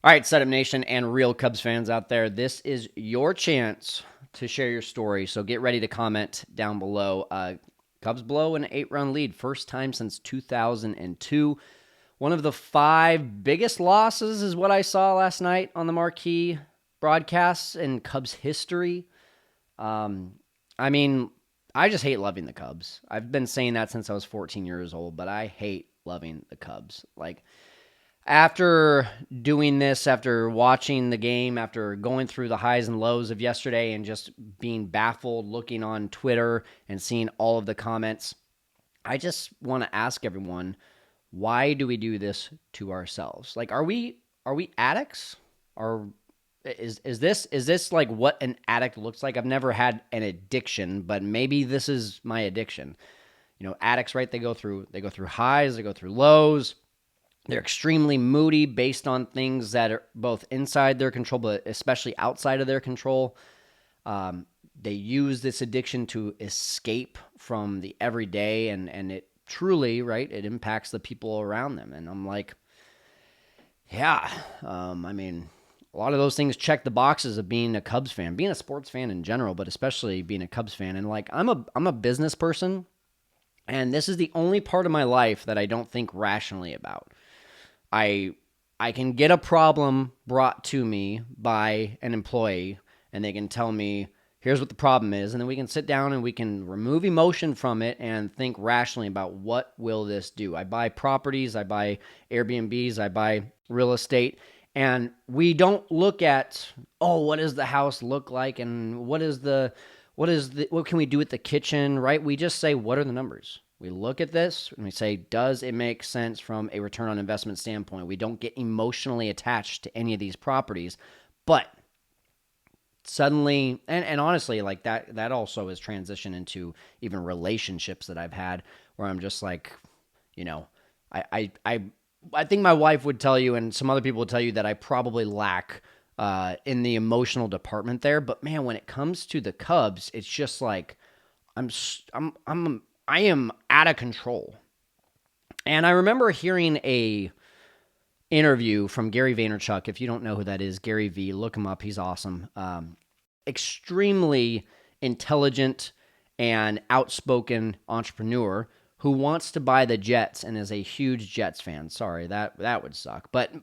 All right, Setup Nation and real Cubs fans out there, this is your chance to share your story. So get ready to comment down below. Cubs blow an 8-run lead, first time since 2002. One of the 5 biggest losses is what I saw last night on the marquee broadcasts in Cubs history. I mean, I just hate loving the Cubs. I've been saying that since I was 14 years old, but I hate loving the Cubs. After doing this, after watching the game, after going through the highs and lows of yesterday and just being baffled, looking on Twitter and seeing all of the comments, I just want to ask everyone, why do we do this to ourselves? Are we addicts? Or is this like what an addict looks like? I've never had an addiction, but maybe this is my addiction. Addicts, right? They go through highs, they go through lows. They're extremely moody based on things that are both inside their control, but especially outside of their control. They use this addiction to escape from the everyday, and it truly, right, it impacts the people around them. And I'm like, yeah, a lot of those things check the boxes of being a Cubs fan, being a sports fan in general, but especially being a Cubs fan. And I'm a business person, and this is the only part of my life that I don't think rationally about. I can get a problem brought to me by an employee, and they can tell me, here's what the problem is, and then we can sit down and we can remove emotion from it and think rationally about what will this do. I buy properties, I buy Airbnbs, I buy real estate, and we don't look at, what does the house look like, and what can we do with the kitchen, right? We just say, what are the numbers? We look at this and we say, does it make sense from a return on investment standpoint? We don't get emotionally attached to any of these properties. But suddenly, and honestly, like that also has transitioned into even relationships that I've had where I'm just like, I think my wife would tell you, and some other people would tell you, that I probably lack in the emotional department there. But man, when it comes to the Cubs, it's just like I am out of control. And I remember hearing a interview from Gary Vaynerchuk. If you don't know who that is, Gary V, look him up. He's awesome. Extremely intelligent and outspoken entrepreneur who wants to buy the Jets and is a huge Jets fan. Sorry, that would suck. But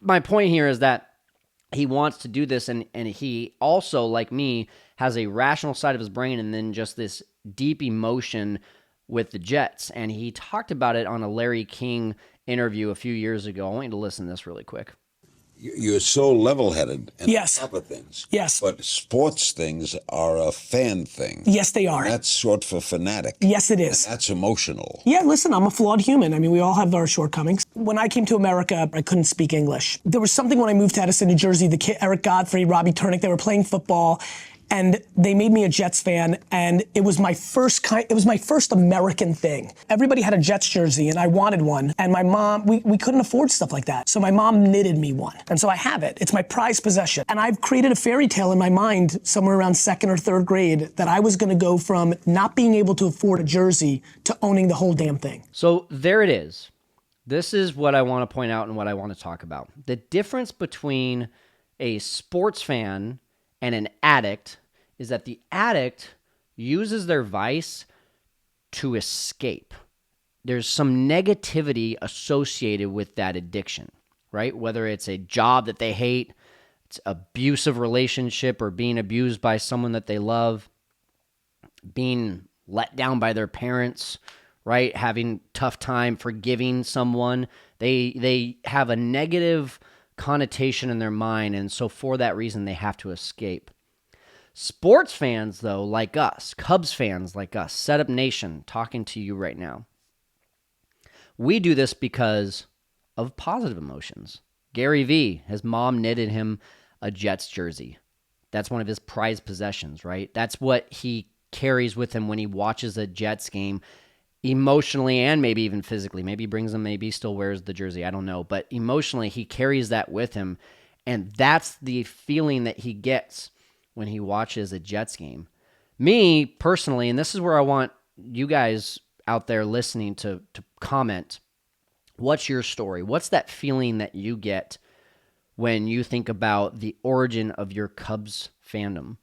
my point here is that he wants to do this, and he also, like me, has a rational side of his brain and then just this deep emotion with the Jets. And he talked about it on a Larry King interview a few years ago. I want you to listen to this really quick. You're so level-headed and yes. on top of things. Yes. But sports things are a fan thing. Yes, they are. And that's short for fanatic. Yes, it is. And that's emotional. Yeah, listen, I'm a flawed human. We all have our shortcomings. When I came to America, I couldn't speak English. There was something when I moved to Edison, New Jersey, the kid, Eric Godfrey, Robbie Turnick, they were playing football. And they made me a Jets fan, and it was my first American thing. Everybody had a Jets jersey, and I wanted one. And my mom, we couldn't afford stuff like that. So my mom knitted me one. And so I have it. It's my prized possession. And I've created a fairy tale in my mind somewhere around 2nd or 3rd grade that I was gonna go from not being able to afford a jersey to owning the whole damn thing. So there it is. This is what I want to point out and what I want to talk about. The difference between a sports fan and an addict is that the addict uses their vice to escape. There's some negativity associated with that addiction, right? Whether it's a job that they hate, it's abusive relationship, or being abused by someone that they love, being let down by their parents, right? Having tough time forgiving someone. They have a negative connotation in their mind, and so for that reason, they have to escape. Sports fans, though, like us, Cubs fans like us, Setup Nation, talking to you right now, we do this because of positive emotions. Gary V, his mom knitted him a Jets jersey. That's one of his prized possessions, right? That's what he carries with him when he watches a Jets game, emotionally and maybe even physically. Maybe he brings them, maybe he still wears the jersey, I don't know. But emotionally, he carries that with him, and that's the feeling that he gets when he watches a Jets game. Me, personally, and this is where I want you guys out there listening to comment, what's your story? What's that feeling that you get when you think about the origin of your Cubs fandom.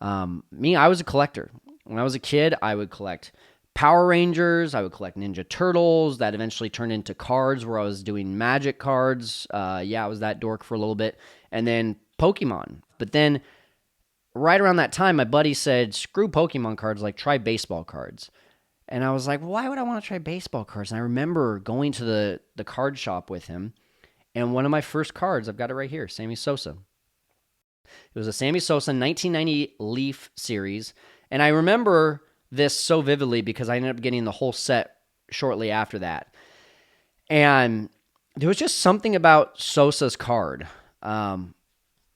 I was a collector. When I was a kid, I would collect Power Rangers. I would collect Ninja Turtles. That eventually turned into cards where I was doing Magic cards. I was that dork for a little bit. And then Pokemon. But then right around that time, my buddy said, screw Pokemon cards, like try baseball cards. And I was like, why would I want to try baseball cards? And I remember going to the card shop with him. And one of my first cards, I've got it right here, Sammy Sosa. It was a Sammy Sosa 1990 Leaf series. And I remember this so vividly because I ended up getting the whole set shortly after that. And there was just something about Sosa's card.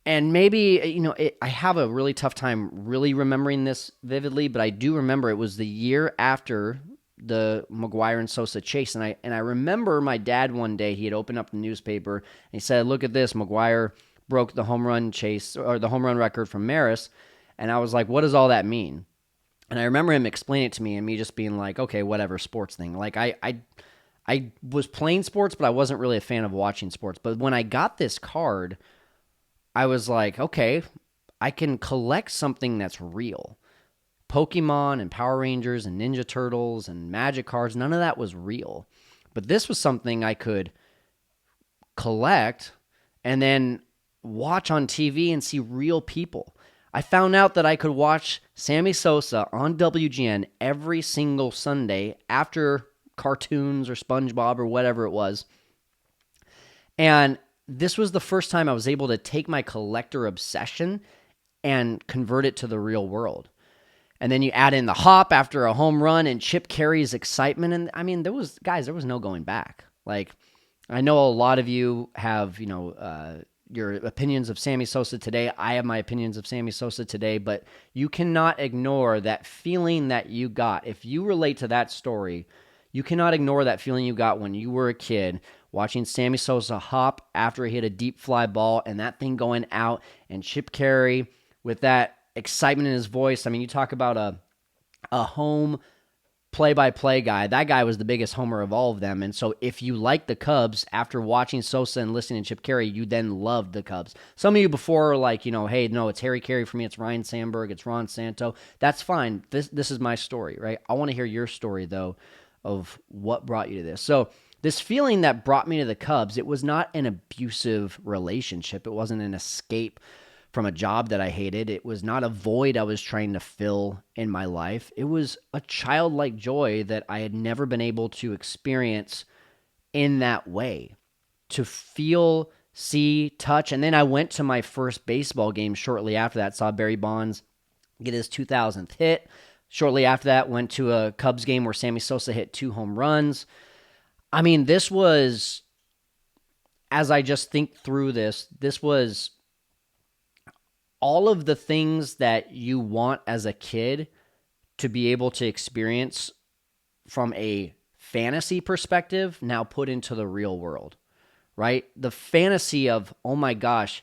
And maybe, I have a really tough time really remembering this vividly, but I do remember it was the year after the McGwire and Sosa chase. And I remember my dad one day, he had opened up the newspaper and he said, look at this, McGwire broke the home run chase or the home run record from Maris. And I was like, what does all that mean? And I remember him explaining it to me and me just being like, okay, whatever, sports thing. Like I was playing sports, but I wasn't really a fan of watching sports. But when I got this card, I was like, okay, I can collect something that's real. Pokemon and Power Rangers and Ninja Turtles and Magic cards, none of that was real. But this was something I could collect and then watch on TV and see real people. I found out that I could watch Sammy Sosa on WGN every single Sunday after cartoons or SpongeBob or whatever it was. And this was the first time I was able to take my collector obsession and convert it to the real world. And then you add in the hop after a home run and Chip Carey's excitement. And I mean, there was no going back. Like, I know a lot of you have, your opinions of Sammy Sosa today. I have my opinions of Sammy Sosa today, but you cannot ignore that feeling that you got. If you relate to that story, you cannot ignore that feeling you got when you were a kid watching Sammy Sosa hop after he hit a deep fly ball and that thing going out and Chip Carey with that excitement in his voice. I mean, you talk about a home play-by-play guy. That guy was the biggest homer of all of them. And so if you like the Cubs, after watching Sosa and listening to Chip Carey, you then loved the Cubs. Some of you before are like, hey, no, it's Harry Carey for me. It's Ryan Sandberg. It's Ron Santo. That's fine. This is my story, right? I want to hear your story, though, of what brought you to this. So this feeling that brought me to the Cubs, it was not an abusive relationship. It wasn't an escape from a job that I hated. It was not a void I was trying to fill in my life. It was a childlike joy that I had never been able to experience in that way. To feel, see, touch. And then I went to my first baseball game shortly after that, saw Barry Bonds get his 2000th hit. Shortly after that, went to a Cubs game where Sammy Sosa hit 2 home runs. I mean, this was, as I just think through this was all of the things that you want as a kid to be able to experience from a fantasy perspective now put into the real world, right? The fantasy of, oh my gosh,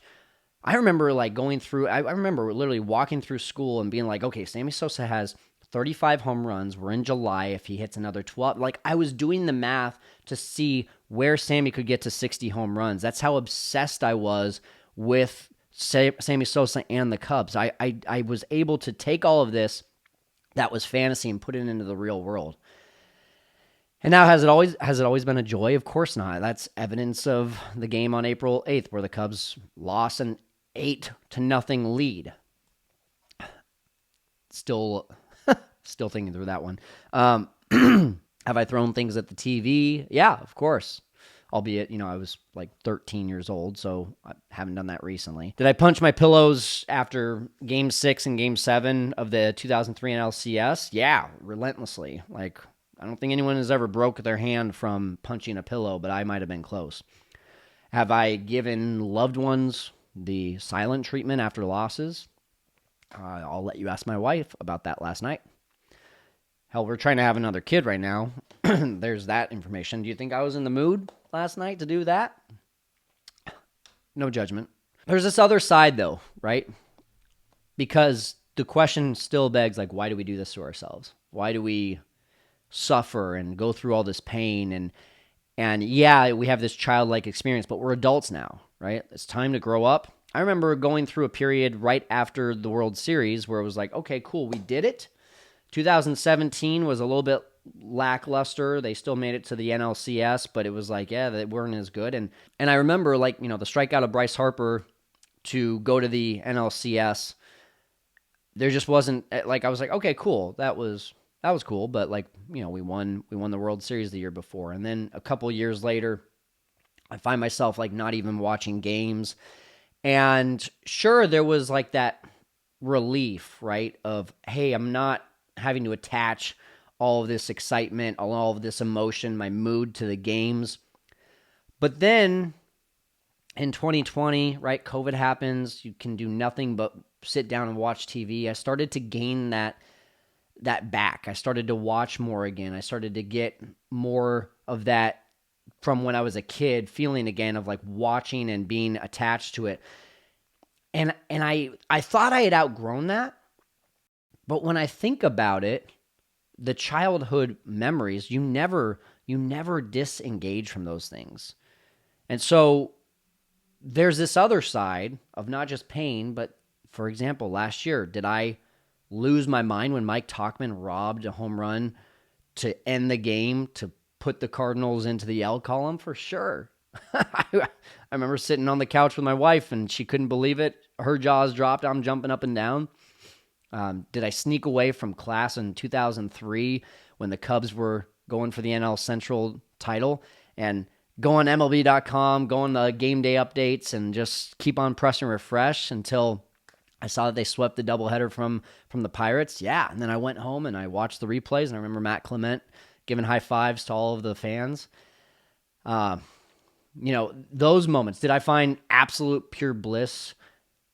I remember like going through, I remember literally walking through school and being like, okay, Sammy Sosa has 35 home runs. We're in July. If he hits another 12, like I was doing the math to see where Sammy could get to 60 home runs. That's how obsessed I was with Sammy Sosa and the Cubs. I was able to take all of this that was fantasy and put it into the real world. And now, has it always been a joy? Of course not. That's evidence of the game on April 8th where the Cubs lost an 8-0 lead. Still thinking through that one. Have I thrown things at the TV? Yeah, of course. Albeit, I was like 13 years old, so I haven't done that recently. Did I punch my pillows after Game 6 and Game 7 of the 2003 NLCS? Yeah, relentlessly. Like, I don't think anyone has ever broke their hand from punching a pillow, but I might have been close. Have I given loved ones the silent treatment after losses? I'll let you ask my wife about that last night. Hell, we're trying to have another kid right now. There's that information. Do you think I was in the mood last night to do that? No judgment. There's this other side, though, right? Because the question still begs, like, why do we do this to ourselves? Why do we suffer and go through all this pain? And yeah, we have this childlike experience, but we're adults now, right? It's time to grow up. I remember going through a period right after the World Series where it was like, okay, cool, we did it. 2017 was a little bit lackluster. They still made it to the NLCS, but it was like, yeah, they weren't as good. And I remember, like, the strikeout of Bryce Harper to go to the NLCS. There just wasn't, like, I was like, okay, cool, that was cool, but, like, we won the World Series the year before, and then a couple years later, I find myself, like, not even watching games, and sure, there was, like, that relief, right, of, hey, I'm not having to attach all of this excitement, all of this emotion, my mood to the games. But then in 2020, right, COVID happens. You can do nothing but sit down and watch TV. I started to gain that back. I started to watch more again. I started to get more of that from when I was a kid, feeling again of like watching and being attached to it. And I thought I had outgrown that. But when I think about it, the childhood memories, you never disengage from those things. And so there's this other side of not just pain, but for example, last year, did I lose my mind when Mike Tauchman robbed a home run to end the game, to put the Cardinals into the L column? For sure. I remember sitting on the couch with my wife and she couldn't believe it. Her jaws dropped. I'm jumping up and down. Did I sneak away from class in 2003 when the Cubs were going for the NL Central title and go on MLB.com, go on the game day updates, and just keep on pressing refresh until I saw that they swept the doubleheader from the Pirates? Yeah, and then I went home and I watched the replays, and I remember Matt Clement giving high fives to all of the fans. Those moments. Did I find absolute pure bliss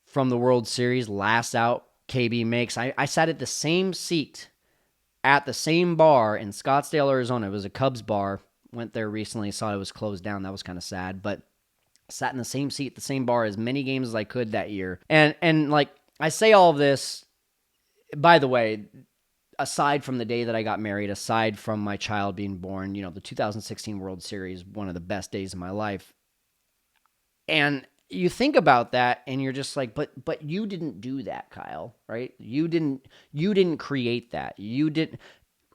from the World Series? Last out, KB makes. I sat at the same seat at the same bar in Scottsdale, Arizona. It was a Cubs bar. Went there recently, saw it was closed down. That was kind of sad, but sat in the same seat at the same bar as many games as I could that year. And like, I say all of this, by the way, aside from the day that I got married, aside from my child being born, the 2016 World Series, one of the best days of my life. And you think about that and you're just like, but you didn't do that, Kyle, right? You didn't create that. You didn't.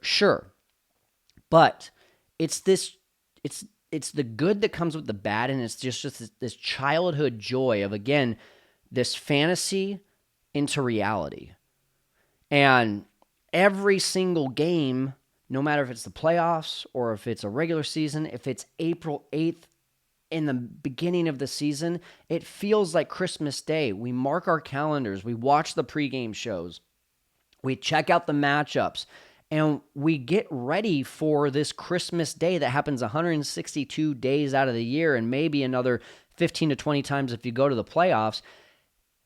Sure. But it's the good that comes with the bad, and it's just this childhood joy of, again, this fantasy into reality. And every single game, no matter if it's the playoffs or if it's a regular season, if it's April 8th in the beginning of the season, it feels like Christmas Day. We mark our calendars. We watch the pregame shows. We check out the matchups. And we get ready for this Christmas Day that happens 162 days out of the year and maybe another 15 to 20 times if you go to the playoffs.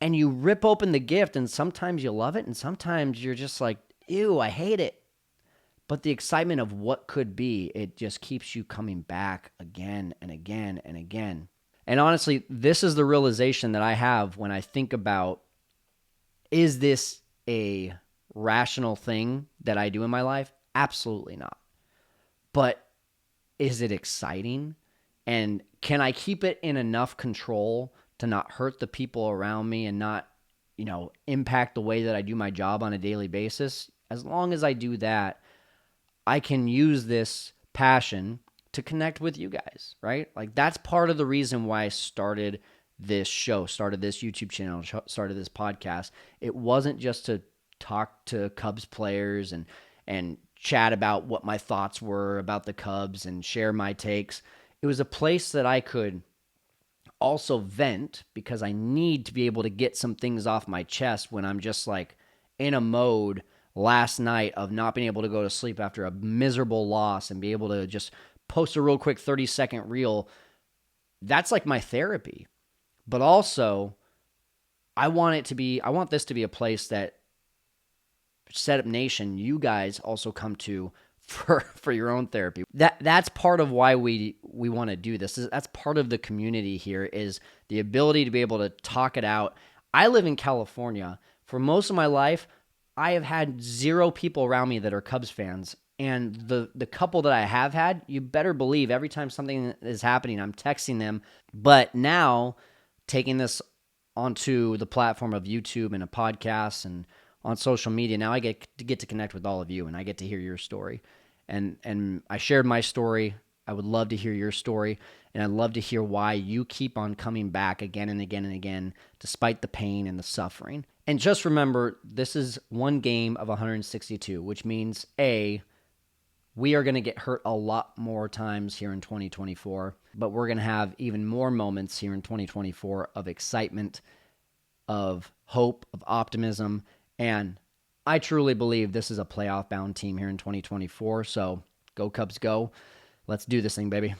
And you rip open the gift, and sometimes you love it, and sometimes you're just like, ew, I hate it. But the excitement of what could be, it just keeps you coming back again and again and again. And honestly, this is the realization that I have when I think about, is this a rational thing that I do in my life? Absolutely not. But is it exciting? And can I keep it in enough control to not hurt the people around me and not, impact the way that I do my job on a daily basis? As long as I do that, I can use this passion to connect with you guys, right? Like, that's part of the reason why I started this show, started this YouTube channel, started this podcast. It wasn't just to talk to Cubs players and chat about what my thoughts were about the Cubs and share my takes. It was a place that I could also vent, because I need to be able to get some things off my chest when I'm just like in a mode last night of not being able to go to sleep after a miserable loss and be able to just post a real quick 30-second reel. That's like my therapy. But also, I want this to be a place that Setup Nation, you guys also come to for your own therapy. That's part of why we want to do this. That's part of the community here, is the ability to be able to talk it out. I live in California. For most of my life, I have had zero people around me that are Cubs fans. And the couple that I have had, you better believe every time something is happening, I'm texting them. But now taking this onto the platform of YouTube and a podcast and on social media, now I get to connect with all of you, and I get to hear your story. And I shared my story. I would love to hear your story, and I'd love to hear why you keep on coming back again and again and again, despite the pain and the suffering. And just remember, this is one game of 162, which means we are going to get hurt a lot more times here in 2024, but we're going to have even more moments here in 2024 of excitement, of hope, of optimism, and I truly believe this is a playoff-bound team here in 2024, so go Cubs go. Let's do this thing, baby.